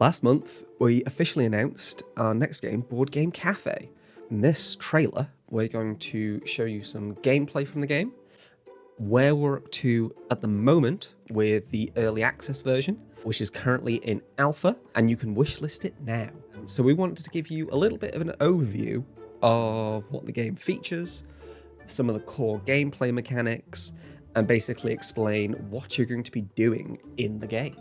Last month, we officially announced our next game, Board Game Cafe. In this trailer, we're going to show you some gameplay from the game, where we're up to at the moment with the early access version, which is currently in alpha, and you can wishlist it now. So we wanted to give you a little bit of an overview of what the game features, some of the core gameplay mechanics, and basically explain what you're going to be doing in the game.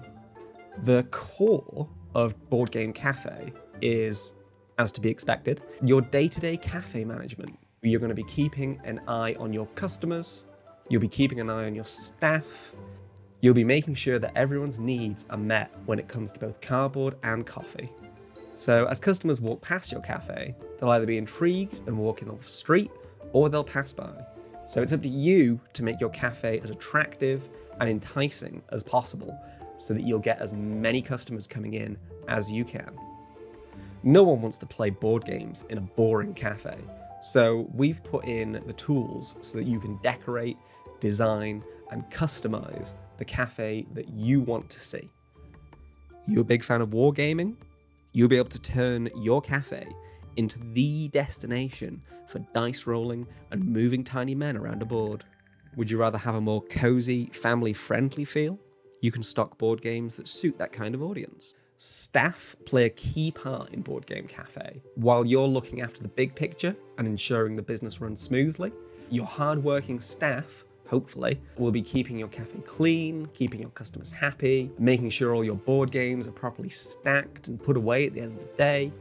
The core of Board Game Cafe is, as to be expected, your day-to-day cafe management. You're going to be keeping an eye on your customers, you'll be keeping an eye on your staff, you'll be making sure that everyone's needs are met when it comes to both cardboard and coffee. So as customers walk past your cafe, they'll either be intrigued and walk in off the street, or they'll pass by. So it's up to you to make your cafe as attractive and enticing as possible, so that you'll get as many customers coming in as you can. No one wants to play board games in a boring cafe, so we've put in the tools so that you can decorate, design, and customize the cafe that you want to see. You're a big fan of wargaming? You'll be able to turn your cafe into the destination for dice rolling and moving tiny men around a board. Would you rather have a more cozy, family-friendly feel? You can stock board games that suit that kind of audience. Staff play a key part in Board Game Cafe. While you're looking after the big picture and ensuring the business runs smoothly, your hard-working staff, hopefully, will be keeping your cafe clean, keeping your customers happy, making sure all your board games are properly stacked and put away at the end of the day.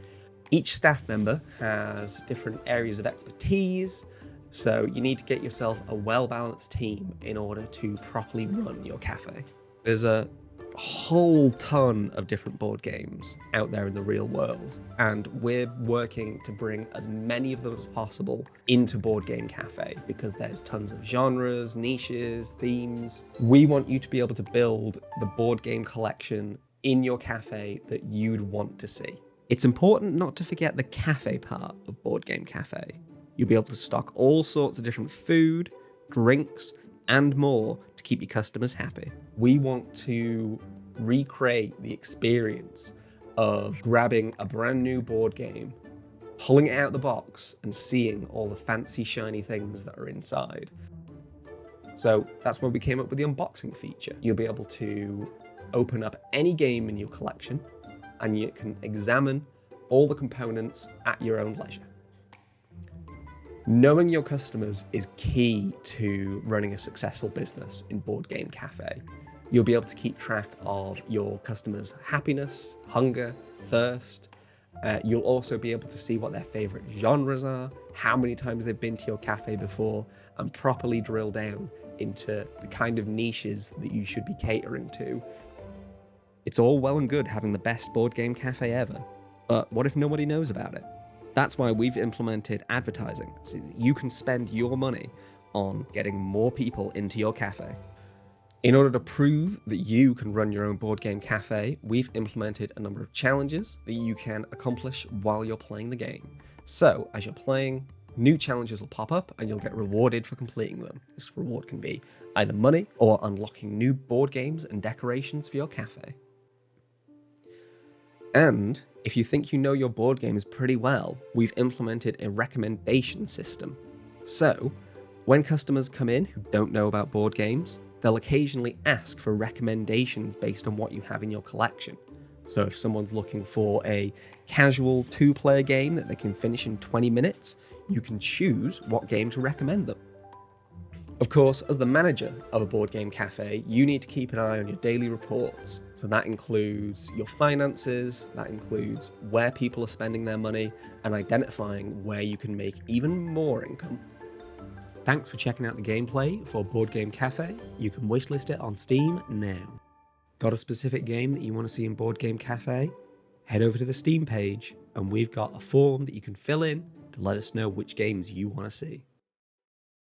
Each staff member has different areas of expertise, so you need to get yourself a well-balanced team in order to properly run your cafe. There's a whole ton of different board games out there in the real world, and we're working to bring as many of them as possible into Board Game Cafe because there's tons of genres, niches, themes. We want you to be able to build the board game collection in your cafe that you'd want to see. It's important not to forget the cafe part of Board Game Cafe. You'll be able to stock all sorts of different food, drinks, and more to keep your customers happy. We want to recreate the experience of grabbing a brand new board game, pulling it out of the box, and seeing all the fancy shiny things that are inside. So that's where we came up with the unboxing feature. You'll be able to open up any game in your collection, and you can examine all the components at your own leisure. Knowing your customers is key to running a successful business in Board Game Cafe. You'll be able to keep track of your customers' happiness, hunger, thirst. You'll also be able to see what their favorite genres are, how many times they've been to your cafe before, and properly drill down into the kind of niches that you should be catering to. It's all well and good having the best Board Game Cafe ever, but what if nobody knows about it? That's why we've implemented advertising, so that you can spend your money on getting more people into your cafe. In order to prove that you can run your own Board Game Cafe, we've implemented a number of challenges that you can accomplish while you're playing the game. So, as you're playing, new challenges will pop up and you'll get rewarded for completing them. This reward can be either money or unlocking new board games and decorations for your cafe. And if you think you know your board games pretty well, we've implemented a recommendation system. So, when customers come in who don't know about board games, they'll occasionally ask for recommendations based on what you have in your collection. So if someone's looking for a casual 2-player game that they can finish in 20 minutes, you can choose what game to recommend them. Of course, as the manager of a Board Game Cafe, you need to keep an eye on your daily reports. So that includes your finances, that includes where people are spending their money, and identifying where you can make even more income. Thanks for checking out the gameplay for Board Game Cafe. You can wishlist it on Steam now. Got a specific game that you want to see in Board Game Cafe? Head over to the Steam page, and we've got a form that you can fill in to let us know which games you want to see.